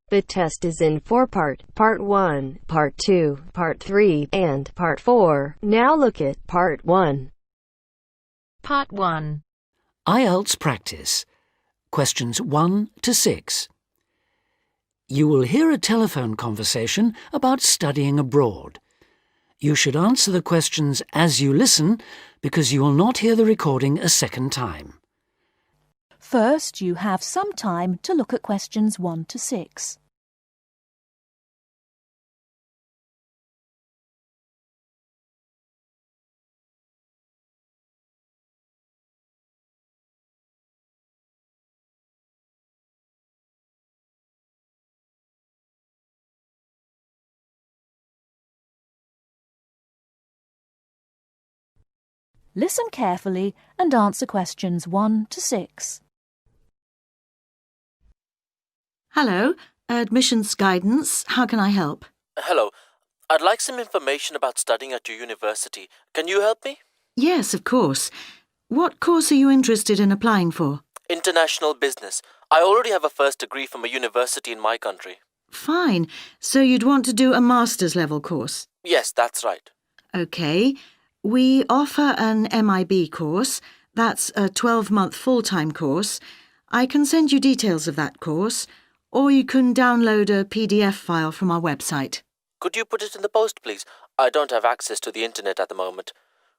The test is in 4 parts: Part 1, Part 2, Part 3, and Part 4. Now look at Part 1. Part 1. Ielts practice. Questions 1 to 6. You will hear a telephone conversation about studying abroad. You should answer the questions as you listen because you will not hear the recording a second time. First, you have some time to look at questions 1 to 6. Listen carefully and answer questions 1 to 6. Hello, admissions guidance. How can I help? Hello. I'd like some information about studying at your university. Can you help me? Yes, of course. What course are you interested in applying for? International business. I already have a first degree from a university in my country. Fine. So you'd want to do a master's level course? Yes, that's right. OK. We offer an MIB course. That's a 12-month full-time course. I can send you details of that course, or you can download a PDF file from our website. Could you put it in the post, please? I don't have access to the internet at the moment.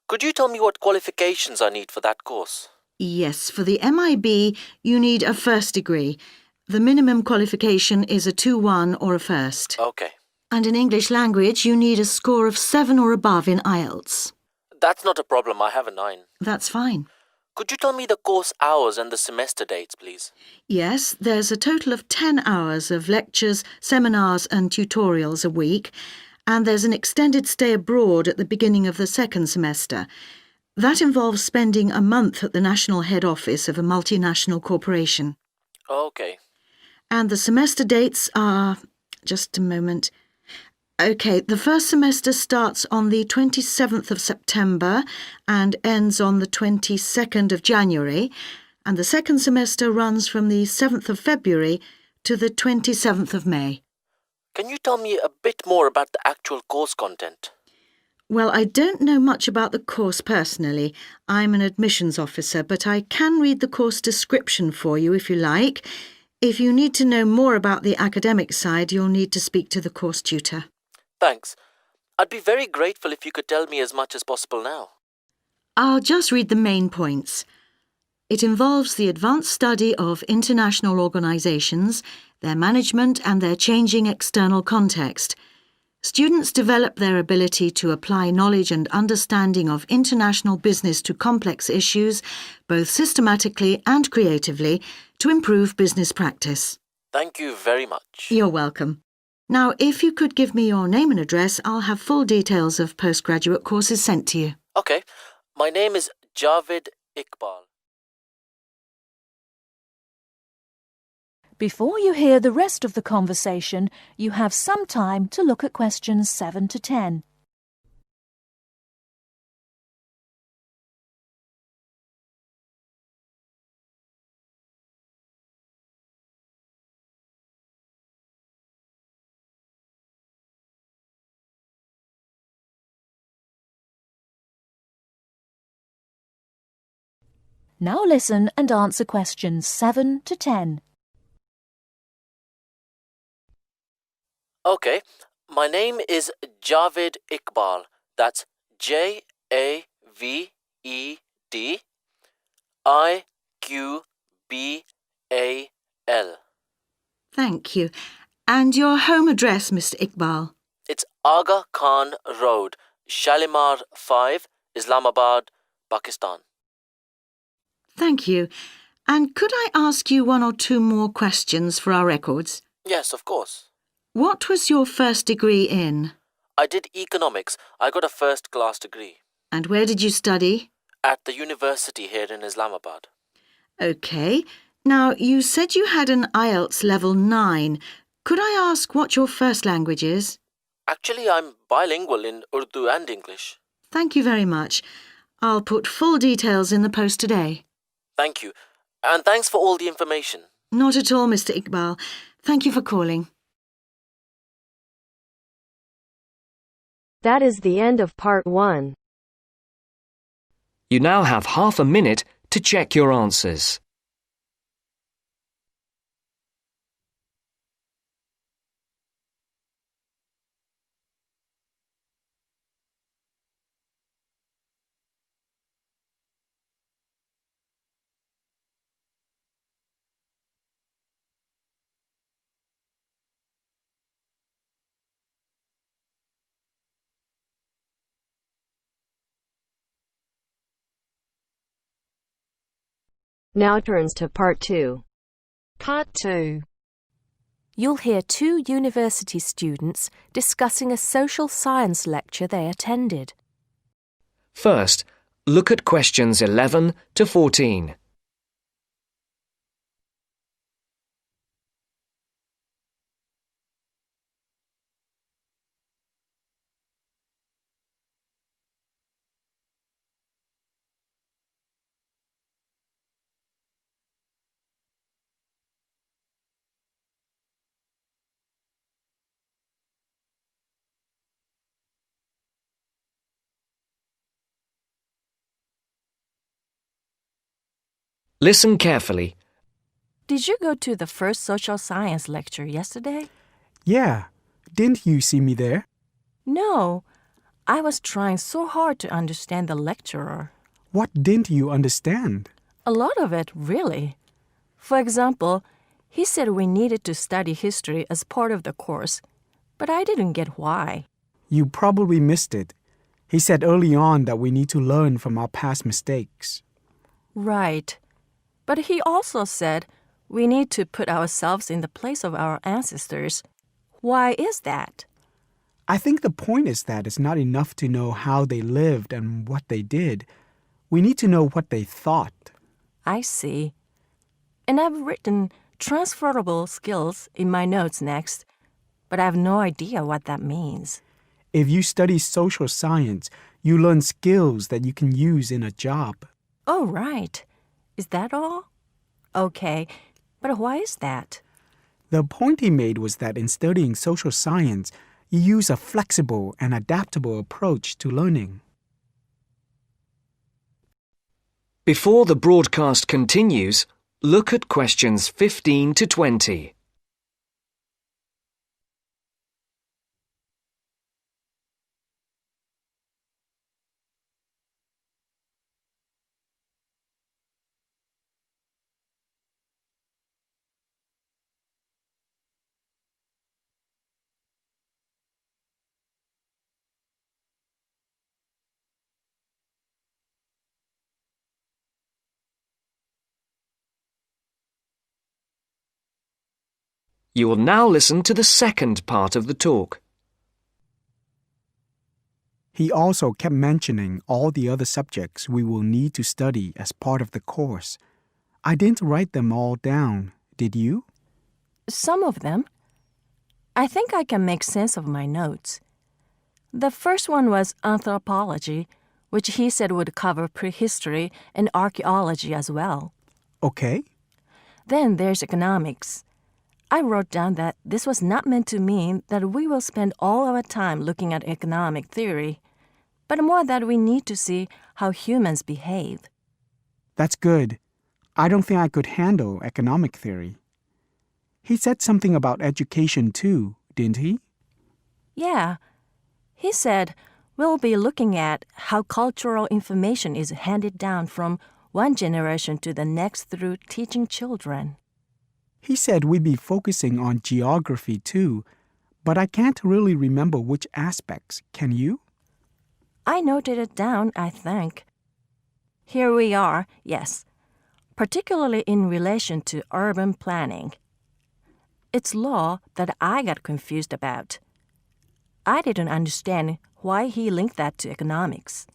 Could you tell me what qualifications I need for that course? Yes, for the MIB, you need a first degree. The minimum qualification is a 2-1 or a first. Okay. And in English language, you need a score of 7 or above in Ielts. That's not a problem. I have a 9. That's fine. Could you tell me the course hours and the semester dates, please? Yes, there's a total of 10 hours of lectures, seminars and tutorials a week, and there's an extended stay abroad at the beginning of the second semester. That involves spending a month at the national head office of a multinational corporation. Okay. And the semester dates are... just a moment... OK, the first semester starts on the 27th of September and ends on the 22nd of January, and the second semester runs from the 7th of February to the 27th of May. Can you tell me a bit more about the actual course content? Well, I don't know much about the course personally. I'm an admissions officer, but I can read the course description for you if you like. If you need to know more about the academic side, you'll need to speak to the course tutor. Thanks. I'd be very grateful if you could tell me as much as possible now. I'll just read the main points. It involves the advanced study of international organisations, their management and their changing external context. Students develop their ability to apply knowledge and understanding of international business to complex issues, both systematically and creatively, to improve business practice. Thank you very much. You're welcome. Now, if you could give me your name and address, I'll have full details of postgraduate courses sent to you. Okay. My name is Javed Iqbal. Before you hear the rest of the conversation, you have some time to look at questions 7 to 10. Now listen and answer questions 7 to 10. Okay. My name is Javed Iqbal. That's Javed Iqbal. Thank you. And your home address, Mr. Iqbal? It's Aga Khan Road, Shalimar 5, Islamabad, Pakistan. Thank you. And could I ask you 1 or 2 more questions for our records? Yes, of course. What was your first degree in? I did economics. I got a first-class degree. And where did you study? At the university here in Islamabad. OK. Now, you said you had an Ielts level 9. Could I ask what your first language is? Actually, I'm bilingual in Urdu and English. Thank you very much. I'll put full details in the post today. Thank you. And thanks for all the information. Not at all, Mr. Iqbal. Thank you for calling. That is the end of part 1. You now have half a minute to check your answers. Now turns to part 2. Part 2. You'll hear 2 university students discussing a social science lecture they attended. First, look at questions 11 to 14. Listen carefully. Did you go to the first social science lecture yesterday? Yeah. Didn't you see me there? No. I was trying so hard to understand the lecturer. What didn't you understand? A lot of it, really. For example, he said we needed to study history as part of the course, but I didn't get why. You probably missed it. He said early on that we need to learn from our past mistakes. Right. But he also said we need to put ourselves in the place of our ancestors. Why is that? I think the point is that it's not enough to know how they lived and what they did. We need to know what they thought. I see. And I've written transferable skills in my notes next, but I have no idea what that means. If you study social science, you learn skills that you can use in a job. Oh, right. Is that all? Okay, but why is that? The point he made was that in studying social science, you use a flexible and adaptable approach to learning. Before the broadcast continues, look at questions 15 to 20. You will now listen to the second part of the talk. He also kept mentioning all the other subjects we will need to study as part of the course. I didn't write them all down, did you? Some of them. I think I can make sense of my notes. The first one was anthropology, which he said would cover prehistory and archaeology as well. Okay. Then there's economics. I wrote down that this was not meant to mean that we will spend all our time looking at economic theory, but more that we need to see how humans behave. That's good. I don't think I could handle economic theory. He said something about education too, didn't he? Yeah. He said we'll be looking at how cultural information is handed down from one generation to the next through teaching children. He said we'd be focusing on geography too, but I can't really remember which aspects. Can you? I noted it down, I think. Here we are, yes, particularly in relation to urban planning. It's law that I got confused about. I didn't understand why he linked that to economics.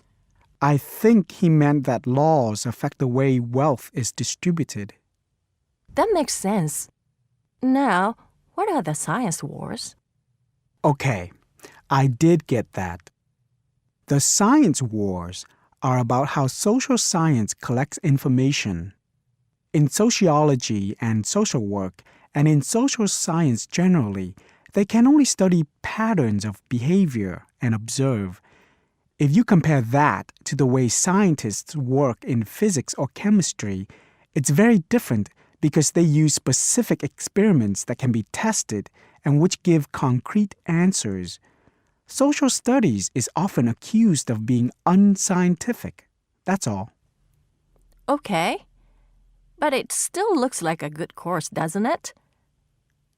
I think he meant that laws affect the way wealth is distributed. That makes sense. Now, what are the science wars? Okay, I did get that. The science wars are about how social science collects information. In sociology and social work, and in social science generally, they can only study patterns of behavior and observe. If you compare that to the way scientists work in physics or chemistry, it's very different because they use specific experiments that can be tested and which give concrete answers. Social studies is often accused of being unscientific. That's all. Okay. But it still looks like a good course, doesn't it?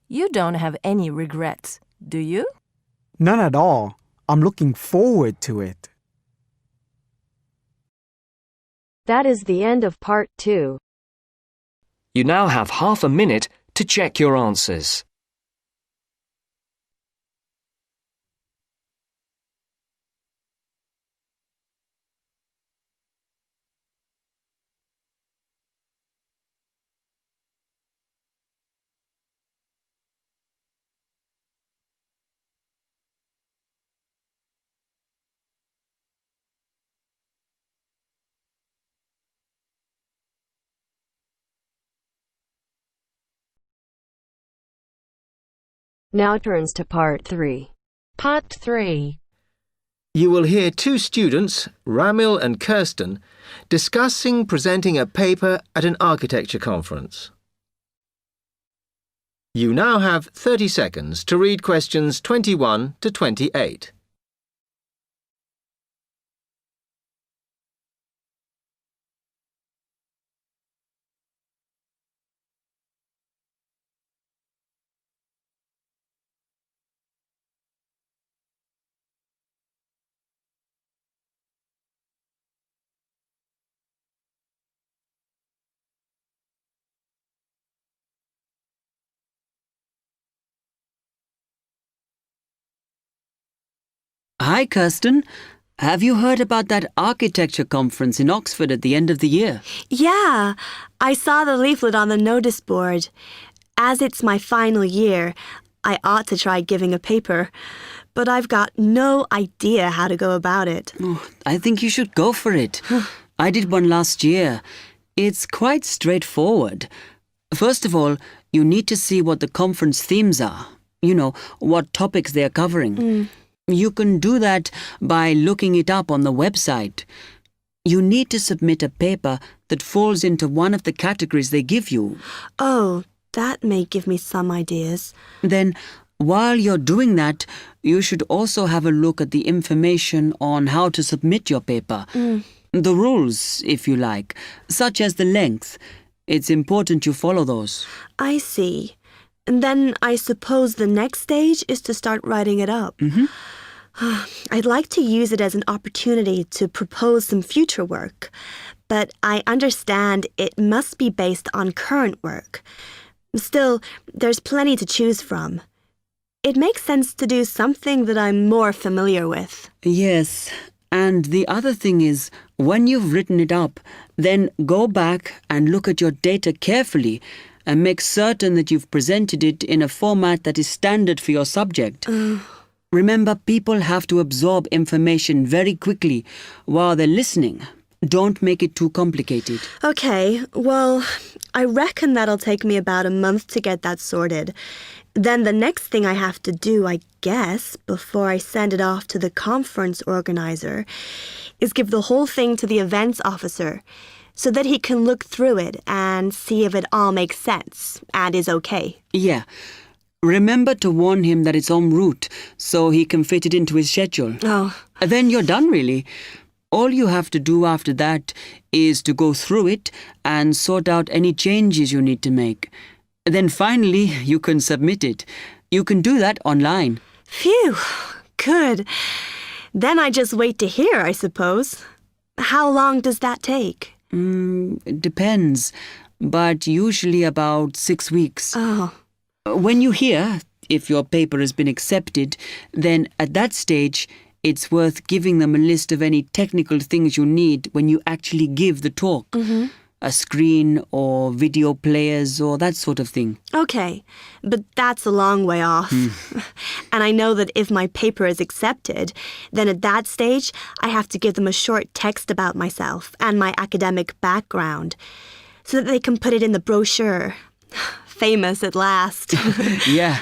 You don't have any regrets, do you? None at all. I'm looking forward to it. That is the end of part 2. You now have half a minute to check your answers. Now turns to part 3. Part 3. You will hear two students, Ramil and Kirsten, discussing presenting a paper at an architecture conference. You now have 30 seconds to read questions 21 to 28. Hi, Kirsten. Have you heard about that architecture conference in Oxford at the end of the year? Yeah, I saw the leaflet on the notice board. As it's my final year, I ought to try giving a paper, but I've got no idea how to go about it. Oh, I think you should go for it. I did one last year. It's quite straightforward. First of all, you need to see what the conference themes are. You know, what topics they are covering. You can do that by looking it up on the website. You need to submit a paper that falls into one of the categories they give you. Oh, that may give me some ideas. Then, while you're doing that, you should also have a look at the information on how to submit your paper. The rules, if you like, such as the length. It's important you follow those. I see. And then I suppose the next stage is to start writing it up. I'd like to use it as an opportunity to propose some future work, but I understand it must be based on current work. Still, there's plenty to choose from. It makes sense to do something that I'm more familiar with. Yes, and the other thing is, when you've written it up, then go back and look at your data carefully and make certain that you've presented it in a format that is standard for your subject. Remember, people have to absorb information very quickly while they're listening. Don't make it too complicated. Okay, well, I reckon that'll take me about a month to get that sorted. Then the next thing I have to do, I guess, before I send it off to the conference organizer, is give the whole thing to the events officer so that he can look through it and see if it all makes sense and is okay. Yeah. Remember to warn him that it's en route so he can fit it into his schedule. Oh. Then you're done, really. All you have to do after that is to go through it and sort out any changes you need to make. Then finally, you can submit it. You can do that online. Phew, good. Then I just wait to hear, I suppose. How long does that take? It depends, but usually about 6 weeks. Oh. When you hear if your paper has been accepted, then at that stage, it's worth giving them a list of any technical things you need when you actually give the talk. A screen or video players or that sort of thing. Okay, but that's a long way off. And I know that if my paper is accepted, then at that stage, I have to give them a short text about myself and my academic background so that they can put it in the brochure. Famous at last. Yeah.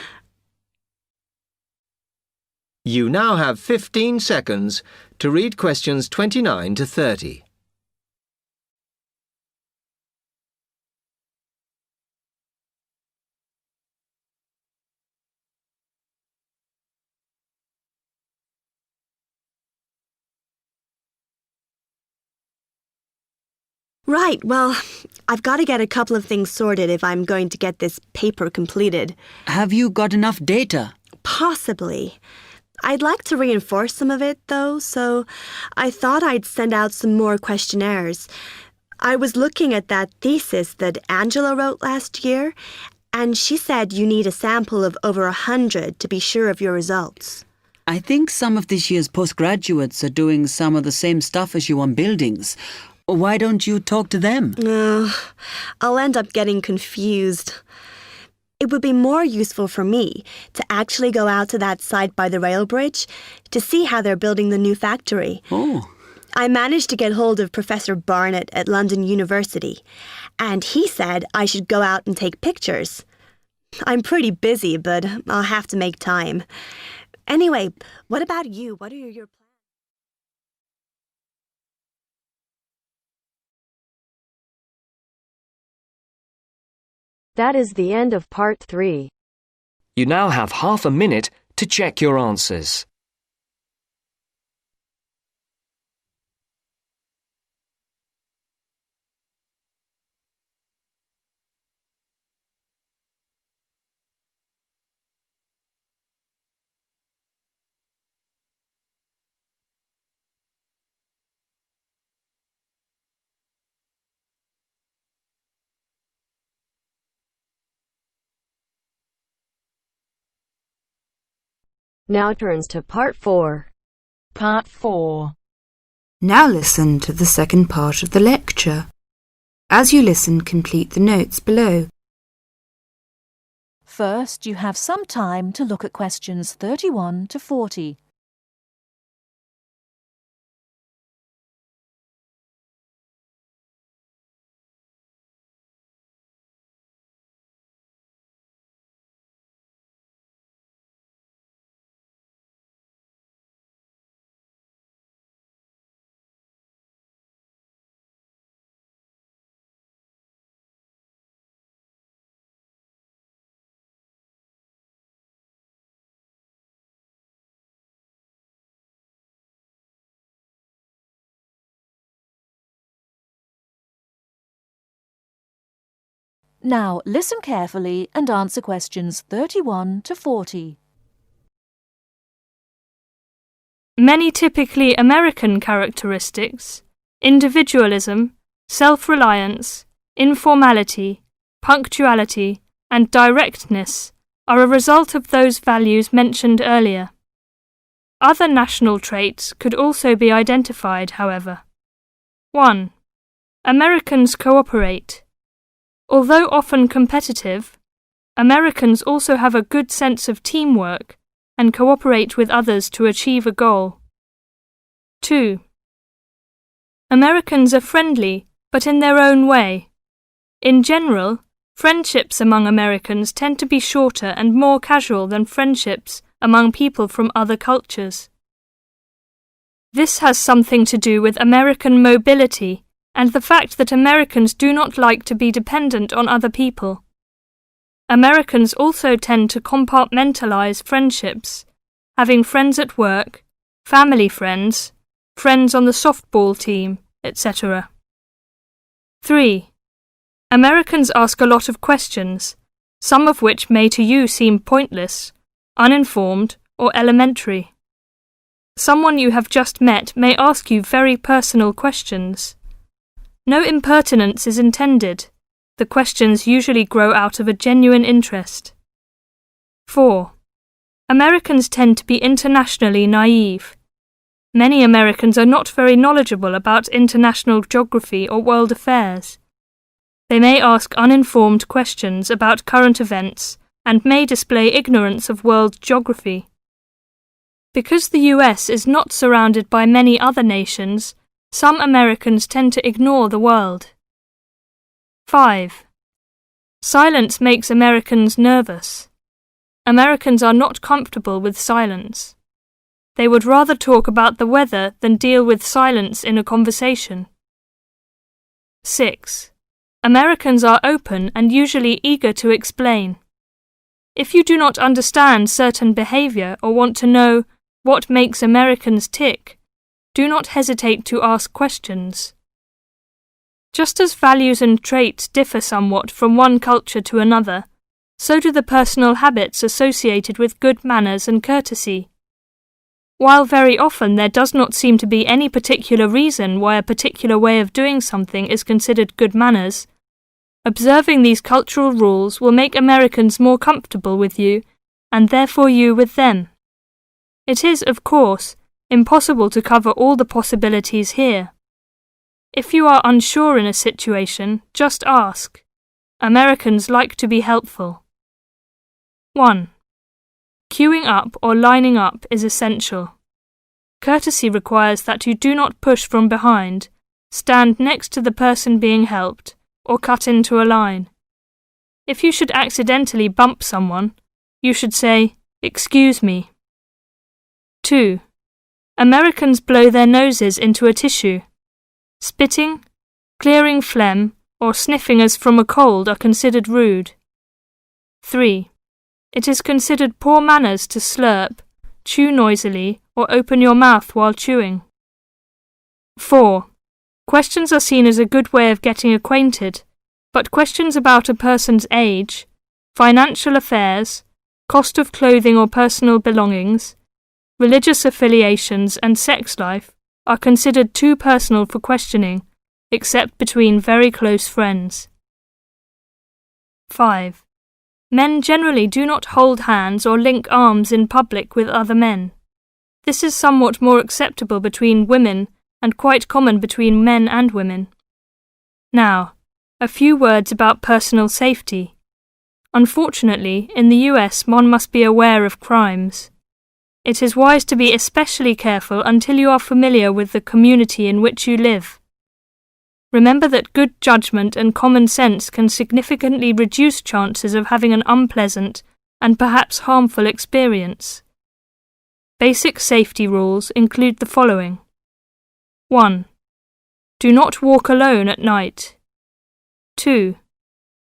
You now have 15 seconds to read questions 29 to 30. Right, well, I've got to get a couple of things sorted if I'm going to get this paper completed. Have you got enough data? Possibly. I'd like to reinforce some of it, though, so I thought I'd send out some more questionnaires. I was looking at that thesis that Angela wrote last year, and she said you need a sample of over 100 to be sure of your results. I think some of this year's postgraduates are doing some of the same stuff as you on buildings. Why don't you talk to them? I'll end up getting confused. It would be more useful for me to actually go out to that site by the rail bridge to see how they're building the new factory. Oh. I managed to get hold of Professor Barnett at London University, and he said I should go out and take pictures. I'm pretty busy, but I'll have to make time. Anyway, what about you? What are your plans? That is the end of part 3. You now have half a minute to check your answers. Now turns to part 4. Part 4. Now listen to the second part of the lecture. As you listen, complete the notes below. First, you have some time to look at questions 31 to 40. Now listen carefully and answer questions 31 to 40. Many typically American characteristics, individualism, self-reliance, informality, punctuality, and directness, are a result of those values mentioned earlier. Other national traits could also be identified, however. 1. Americans cooperate. Although often competitive, Americans also have a good sense of teamwork and cooperate with others to achieve a goal. 2. Americans are friendly, but in their own way. In general, friendships among Americans tend to be shorter and more casual than friendships among people from other cultures. This has something to do with American mobility and the fact that Americans do not like to be dependent on other people. Americans also tend to compartmentalize friendships, having friends at work, family friends, friends on the softball team, etc. 3. Americans ask a lot of questions, some of which may to you seem pointless, uninformed, or elementary. Someone you have just met may ask you very personal questions. No impertinence is intended. The questions usually grow out of a genuine interest. 4. Americans tend to be internationally naive. Many Americans are not very knowledgeable about international geography or world affairs. They may ask uninformed questions about current events and may display ignorance of world geography. Because the US is not surrounded by many other nations, some Americans tend to ignore the world. 5. Silence makes Americans nervous. Americans are not comfortable with silence. They would rather talk about the weather than deal with silence in a conversation. 6. Americans are open and usually eager to explain. If you do not understand certain behavior or want to know what makes Americans tick, do not hesitate to ask questions. Just as values and traits differ somewhat from one culture to another, so do the personal habits associated with good manners and courtesy. While very often there does not seem to be any particular reason why a particular way of doing something is considered good manners, observing these cultural rules will make Americans more comfortable with you, and therefore you with them. It is, of course, impossible to cover all the possibilities here. If you are unsure in a situation, just ask. Americans like to be helpful. 1. Queuing up or lining up is essential. Courtesy requires that you do not push from behind, stand next to the person being helped, or cut into a line. If you should accidentally bump someone, you should say, "Excuse me." 2. Americans blow their noses into a tissue. Spitting, clearing phlegm, or sniffing as from a cold are considered rude. 3. It is considered poor manners to slurp, chew noisily, or open your mouth while chewing. 4. Questions are seen as a good way of getting acquainted, but questions about a person's age, financial affairs, cost of clothing or personal belongings, religious affiliations and sex life are considered too personal for questioning, except between very close friends. 5. Men generally do not hold hands or link arms in public with other men. This is somewhat more acceptable between women and quite common between men and women. Now, a few words about personal safety. Unfortunately, in the US one must be aware of crimes. It is wise to be especially careful until you are familiar with the community in which you live. Remember that good judgment and common sense can significantly reduce chances of having an unpleasant and perhaps harmful experience. Basic safety rules include the following. 1. Do not walk alone at night. 2.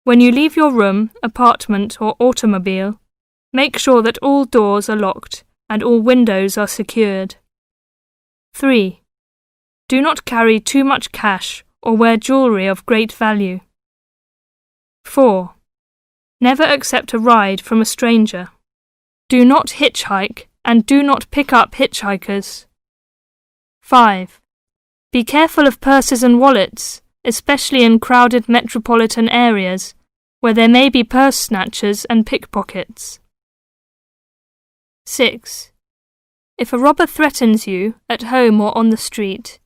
When you leave your room, apartment, or automobile, make sure that all doors are locked and all windows are secured. 3. Do not carry too much cash or wear jewellery of great value. 4. Never accept a ride from a stranger. Do not hitchhike and do not pick up hitchhikers. 5. Be careful of purses and wallets, especially in crowded metropolitan areas where there may be purse snatchers and pickpockets. 6. If a robber threatens you, at home or on the street,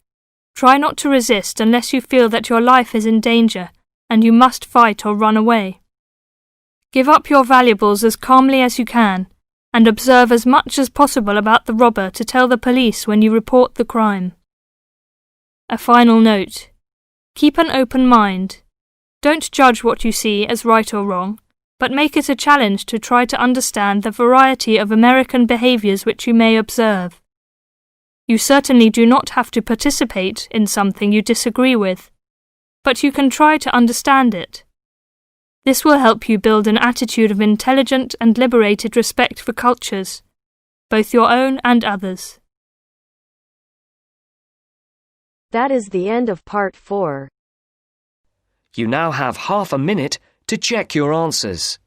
try not to resist unless you feel that your life is in danger and you must fight or run away. Give up your valuables as calmly as you can and observe as much as possible about the robber to tell the police when you report the crime. A final note. Keep an open mind. Don't judge what you see as right or wrong, but make it a challenge to try to understand the variety of American behaviours which you may observe. You certainly do not have to participate in something you disagree with, but you can try to understand it. This will help you build an attitude of intelligent and liberated respect for cultures, both your own and others. That is the end of part 4. You now have half a minute to check your answers.